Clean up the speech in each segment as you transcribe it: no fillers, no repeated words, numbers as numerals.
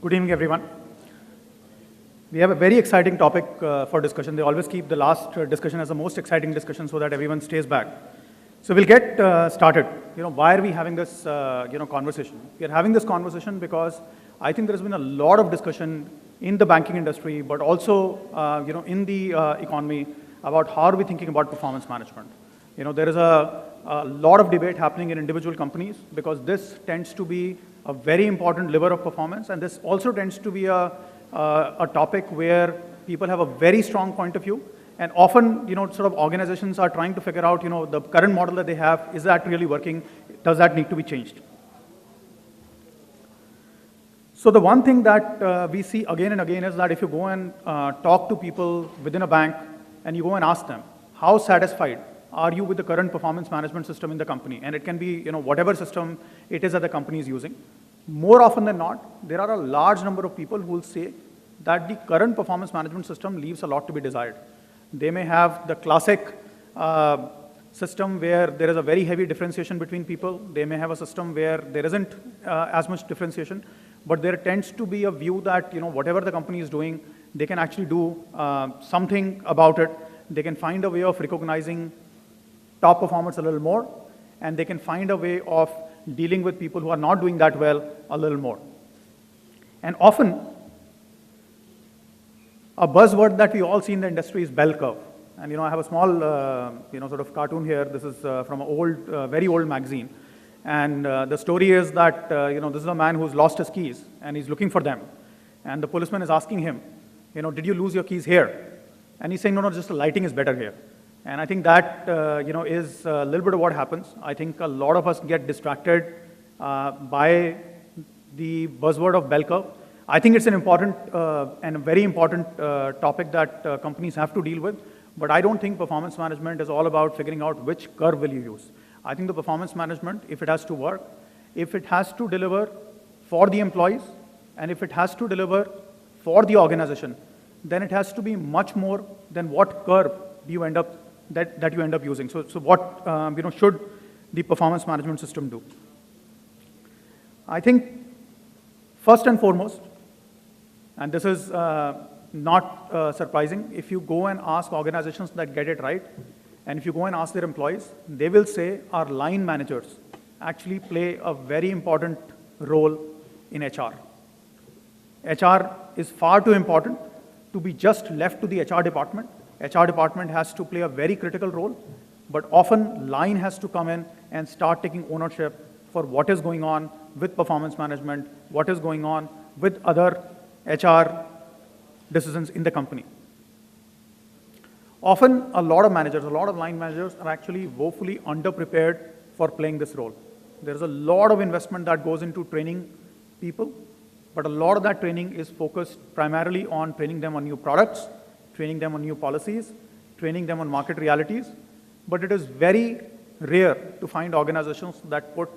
Good evening, everyone. We have a very exciting topic for discussion. They always keep the last discussion as the most exciting discussion so that everyone stays back. So we'll get started. Why are we having this, conversation? We are having this conversation because I think there has been a lot of discussion in the banking industry, but also, in the economy about how are we thinking about performance management. There is a lot of debate happening in individual companies because this tends to be a very important lever of performance, and this also tends to be a topic where people have a very strong point of view, and often, sort of organizations are trying to figure out, the current model that they have, is that really working? Does that need to be changed? So the one thing that we see again and again is that if you go and talk to people within a bank and you go and ask them, how satisfied are you with the current performance management system in the company? And it can be, whatever system it is that the company is using. More often than not, there are a large number of people who will say that the current performance management system leaves a lot to be desired. They may have the classic system where there is a very heavy differentiation between people. They may have a system where there isn't as much differentiation, but there tends to be a view that, whatever the company is doing, they can actually do something about it. They can find a way of recognizing top performers a little more, and they can find a way of dealing with people who are not doing that well a little more. And often, a buzzword that we all see in the industry is bell curve. And I have a small, sort of cartoon here. This is from an old, very old magazine. And the story is that, this is a man who's lost his keys, and he's looking for them. And the policeman is asking him, did you lose your keys here? And he's saying, no, just the lighting is better here. And I think that, is a little bit of what happens. I think a lot of us get distracted by the buzzword of bell curve. I think it's an important and a very important topic that companies have to deal with. But I don't think performance management is all about figuring out which curve will you use. I think the performance management, if it has to work, if it has to deliver for the employees, and if it has to deliver for the organization, then it has to be much more than what curve do you end up that you end up using. So what should the performance management system do? I think first and foremost, and this is not surprising, if you go and ask organizations that get it right, and if you go and ask their employees, they will say our line managers actually play a very important role in HR. HR is far too important to be just left to the HR department. HR department has to play a very critical role, but often line has to come in and start taking ownership for what is going on with performance management, what is going on with other HR decisions in the company. Often, a lot of managers, a lot of line managers are actually woefully underprepared for playing this role. There's a lot of investment that goes into training people, but a lot of that training is focused primarily on training them on new products, training them on new policies, training them on market realities. But it is very rare to find organizations that put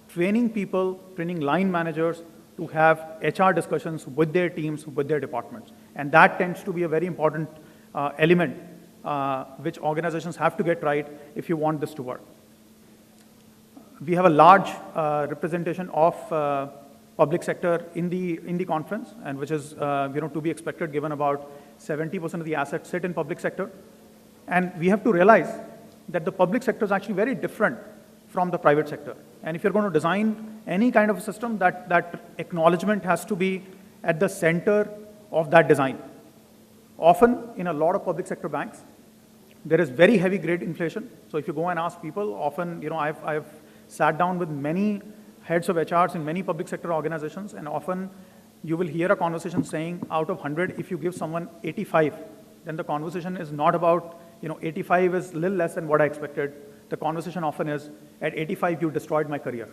training people, training line managers to have HR discussions with their teams, with their departments. And that tends to be a very important element which organizations have to get right if you want this to work. We have a large representation of public sector in the conference, and which is to be expected given about 70% of the assets sit in public sector. And we have to realize that the public sector is actually very different from the private sector. And if you're going to design any kind of a system, that acknowledgement has to be at the center of that design. Often, in a lot of public sector banks, there is very heavy grade inflation. So if you go and ask people, often, I've sat down with many heads of HRs in many public sector organizations, and often you will hear a conversation saying, out of 100, if you give someone 85, then the conversation is not about, 85 is a little less than what I expected. The conversation often is, at 85, you destroyed my career.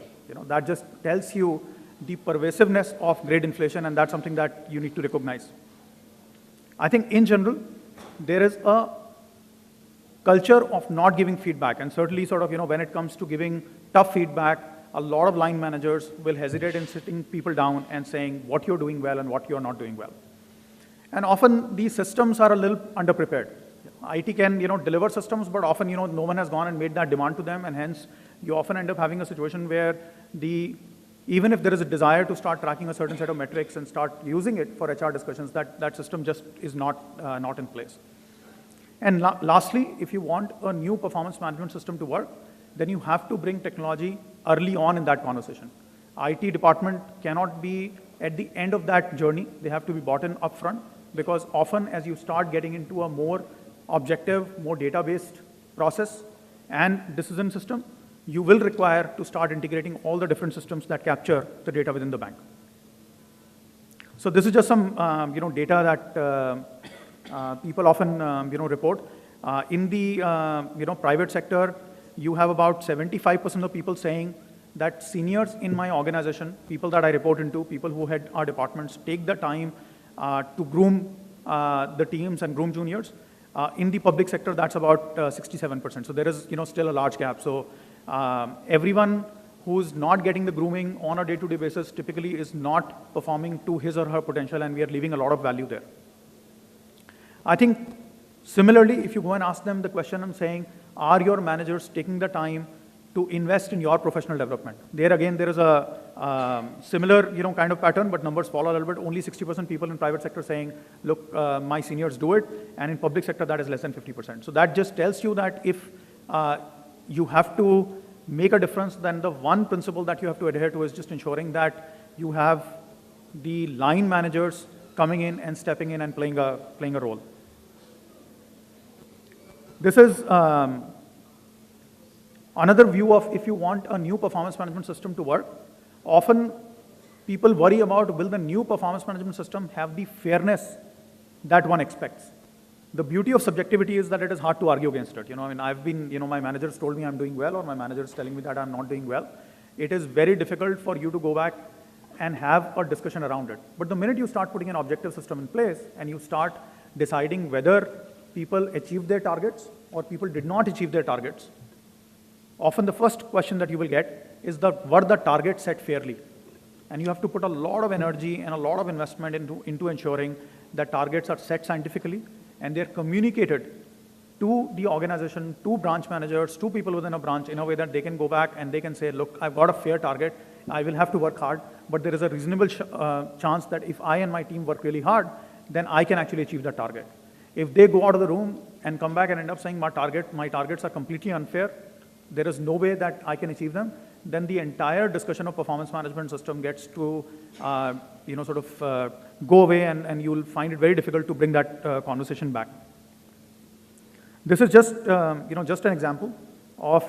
That just tells you the pervasiveness of grade inflation, and that's something that you need to recognize. I think in general, there is a culture of not giving feedback, and certainly sort of, when it comes to giving tough feedback, a lot of line managers will hesitate in sitting people down and saying what you're doing well and what you're not doing well. And often these systems are a little underprepared. IT can, deliver systems, but often, no one has gone and made that demand to them, and hence you often end up having a situation where the even if there is a desire to start tracking a certain set of metrics and start using it for HR discussions, that system just is not in place. And lastly, if you want a new performance management system to work, then you have to bring technology early on in that conversation. IT department cannot be at the end of that journey. They have to be brought in upfront, because often as you start getting into a more objective, more data-based process and decision system, you will require to start integrating all the different systems that capture the data within the bank. So this is just some data that people often report. In the private sector, you have about 75% of people saying that seniors in my organization, people that I report into, people who head our departments, take the time to groom the teams and groom juniors. In the public sector, that's about 67%. So there is still a large gap. So everyone who's not getting the grooming on a day-to-day basis typically is not performing to his or her potential, and we are leaving a lot of value there. I think similarly, if you go and ask them the question, I'm saying, are your managers taking the time to invest in your professional development? There again, there is a similar kind of pattern, but numbers fall a little bit. Only 60% people in private sector saying, look, my seniors do it, and in public sector that is less than 50%. So that just tells you that if you have to make a difference, then the one principle that you have to adhere to is just ensuring that you have the line managers coming in and stepping in and playing a role. This is another view of if you want a new performance management system to work. Often people worry about, will the new performance management system have the fairness that one expects? The beauty of subjectivity is that it is hard to argue against it. I've been, my managers told me I'm doing well, or my manager is telling me that I'm not doing well. It is very difficult for you to go back and have a discussion around it. But the minute you start putting an objective system in place and you start deciding whether people achieved their targets or people did not achieve their targets, often the first question that you will get is were the targets set fairly? And you have to put a lot of energy and a lot of investment into ensuring that targets are set scientifically and they're communicated to the organization, to branch managers, to people within a branch in a way that they can go back and they can say, look, I've got a fair target, I will have to work hard, but there is a reasonable chance that if I and my team work really hard, then I can actually achieve that target. If they go out of the room and come back and end up saying my targets are completely unfair, there is no way that I can achieve them, then the entire discussion of performance management system gets to go away, and you will find it very difficult to bring that conversation back. This is just just an example of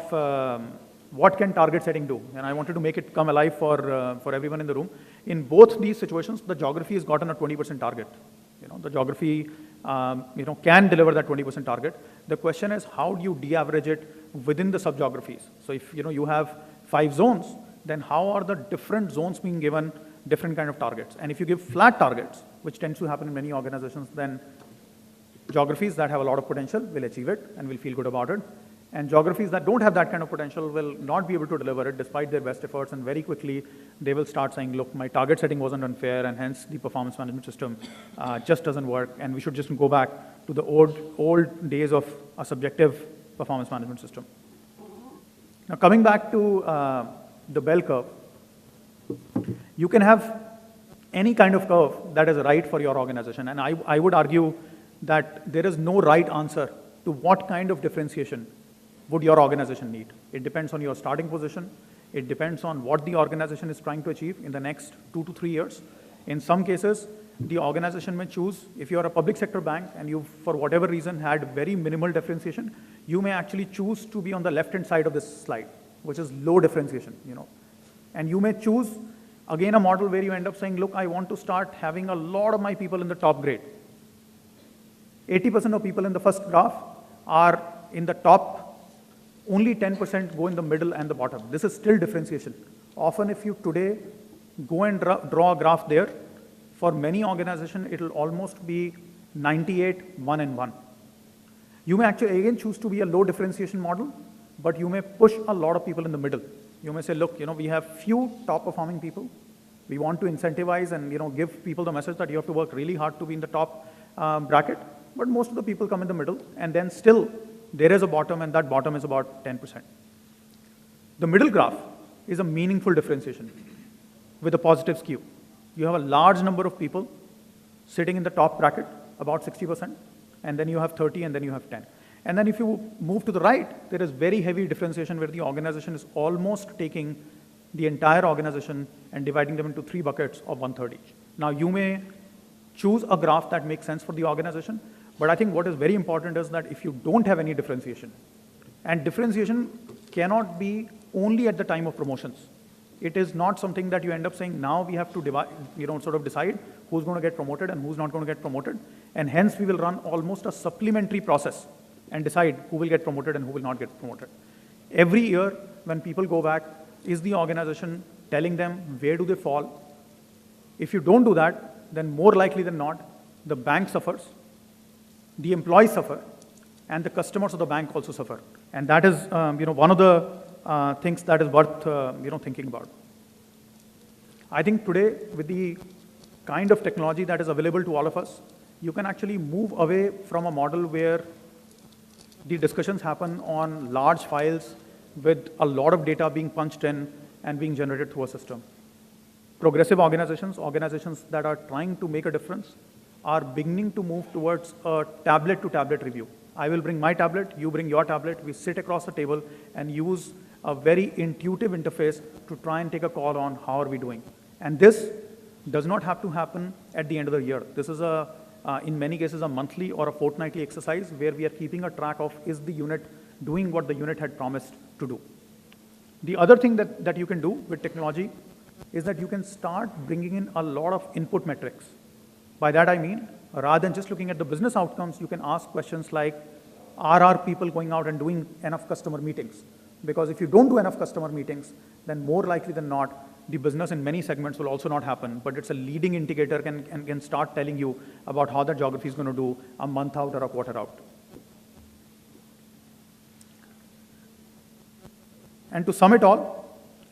what can target setting do, and I wanted to make it come alive for everyone in the room. In both these situations, the geography has gotten a 20% target. The geography can deliver that 20% target. The question is, how do you de-average it within the sub-geographies? So if you have 5 zones, then how are the different zones being given different kind of targets? And if you give flat targets, which tends to happen in many organizations, then geographies that have a lot of potential will achieve it and will feel good about it. And geographies that don't have that kind of potential will not be able to deliver it despite their best efforts, and very quickly they will start saying, look, my target setting wasn't unfair, and hence the performance management system just doesn't work, and we should just go back to the old days of a subjective performance management system. Now coming back to the bell curve, you can have any kind of curve that is right for your organization, and I would argue that there is no right answer to what kind of differentiation would your organization need. It depends on your starting position. It depends on what the organization is trying to achieve in the next 2 to 3 years. In some cases, the organization may choose, if you're a public sector bank and you, for whatever reason, had very minimal differentiation, you may actually choose to be on the left-hand side of this slide, which is low differentiation, And you may choose, again, a model where you end up saying, look, I want to start having a lot of my people in the top grade. 80% of people in the first graph are in the top. Only 10% go in the middle and the bottom. This is still differentiation. Often if you today go and draw a graph there, for many organizations, it will almost be 98, 1 and 1. You may actually again choose to be a low differentiation model, but you may push a lot of people in the middle. You may say, look, we have few top performing people. We want to incentivize and give people the message that you have to work really hard to be in the top bracket, but most of the people come in the middle, and then still there is a bottom, and that bottom is about 10%. The middle graph is a meaningful differentiation. with a positive skew. You have a large number of people sitting in the top bracket, about 60%, and then you have 30, and then you have 10. And then if you move to the right, there is very heavy differentiation where the organization is almost taking the entire organization and dividing them into 3 buckets of 1/3 each. Now, you may choose a graph that makes sense for the organization, but I think what is very important is that if you don't have any differentiation, and differentiation cannot be only at the time of promotions. It is not something that you end up saying, now we have to divide, sort of decide who's going to get promoted and who's not going to get promoted. And hence we will run almost a supplementary process and decide who will get promoted and who will not get promoted. Every year when people go back, is the organization telling them where do they fall? If you don't do that, then more likely than not, the bank suffers, the employees suffer, and the customers of the bank also suffer. And that is one of the things that is worth thinking about. I think today, with the kind of technology that is available to all of us, you can actually move away from a model where the discussions happen on large files with a lot of data being punched in and being generated through a system. Progressive organizations that are trying to make a difference, are beginning to move towards a tablet-to-tablet review. I will bring my tablet, you bring your tablet, we sit across the table and use a very intuitive interface to try and take a call on how are we doing. And this does not have to happen at the end of the year. This is in many cases, a monthly or a fortnightly exercise where we are keeping a track of, is the unit doing what the unit had promised to do. The other thing that you can do with technology is that you can start bringing in a lot of input metrics. By that I mean, rather than just looking at the business outcomes, you can ask questions like, are our people going out and doing enough customer meetings? Because if you don't do enough customer meetings, then more likely than not, the business in many segments will also not happen, but it's a leading indicator and can start telling you about how that geography is going to do a month out or a quarter out. And to sum it all,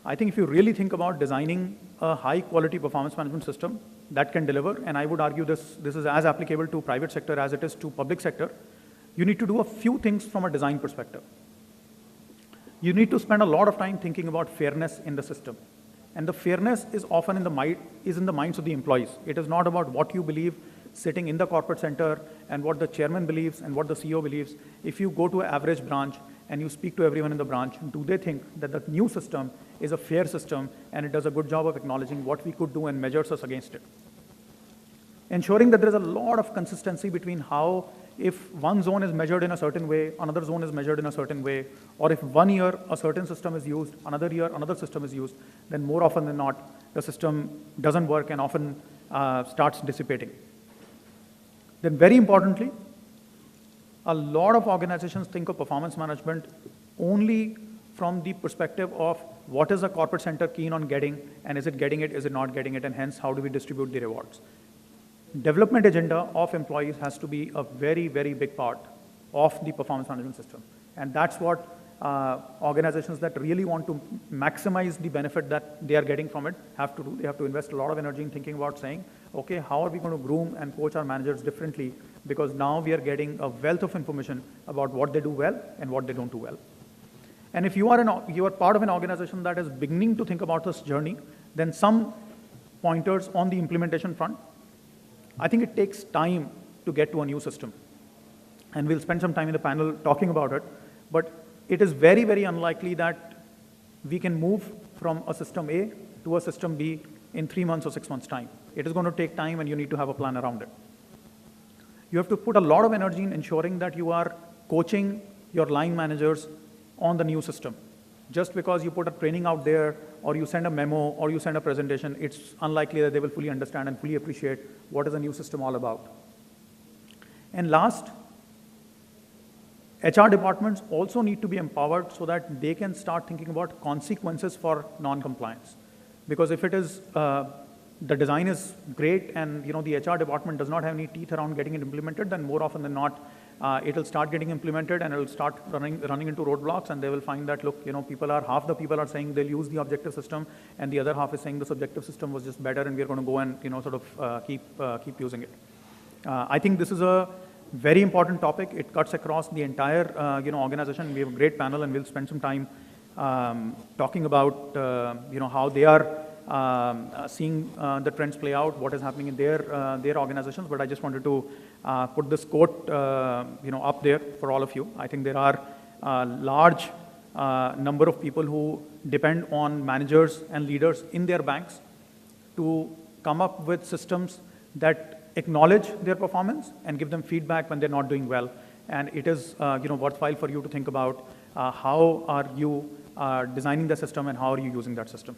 I think if you really think about designing a high-quality performance management system that can deliver, and I would argue this is as applicable to private sector as it is to public sector, you need to do a few things from a design perspective. You need to spend a lot of time thinking about fairness in the system. And the fairness is often in the minds of the employees. It is not about what you believe sitting in the corporate center and what the chairman believes and what the CEO believes. If you go to an average branch and you speak to everyone in the branch, do they think that the new system is a fair system and it does a good job of acknowledging what we could do and measures us against it? Ensuring that there is a lot of consistency between how, if one zone is measured in a certain way, another zone is measured in a certain way, or if one year a certain system is used, another year another system is used, then more often than not, the system doesn't work and often starts dissipating. Then very importantly, a lot of organizations think of performance management only from the perspective of what is the corporate center keen on getting, and is it getting it, is it not getting it, and hence how do we distribute the rewards. Development agenda of employees has to be a very, very big part of the performance management system. And that's what organizations that really want to maximize the benefit that they are getting from it have to do. They have to invest a lot of energy in thinking about saying, okay, how are we going to groom and coach our managers differently? Because now we are getting a wealth of information about what they do well and what they don't do well. And if you are part of an organization that is beginning to think about this journey, then some pointers on the implementation front. I think it takes time to get to a new system. And we'll spend some time in the panel talking about it. But it is very, very unlikely that we can move from a system A to a system B in 3 months or 6 months' time. It is going to take time, and you need to have a plan around it. You have to put a lot of energy in ensuring that you are coaching your line managers on the new system. Just because you put a training out there, or you send a memo, or you send a presentation, it's unlikely that they will fully understand and fully appreciate what is the new system all about. And last, HR departments also need to be empowered so that they can start thinking about consequences for non-compliance. Because if it is, the design is great and the HR department does not have any teeth around getting it implemented, then more often than not, it will start getting implemented and it will start running into roadblocks, and they will find that, look, half the people are saying they'll use the objective system, and the other half is saying the subjective system was just better, and we're going to go and keep using it. I think this is a very important topic. It cuts across the entire organization. We have a great panel, and we'll spend some time talking about how they are seeing the trends play out, what is happening in their organizations. But I just wanted to put this quote, up there for all of you. I think there are a large number of people who depend on managers and leaders in their banks to come up with systems that acknowledge their performance and give them feedback when they're not doing well. And it is worthwhile for you to think about how are you designing the system and how are you using that system.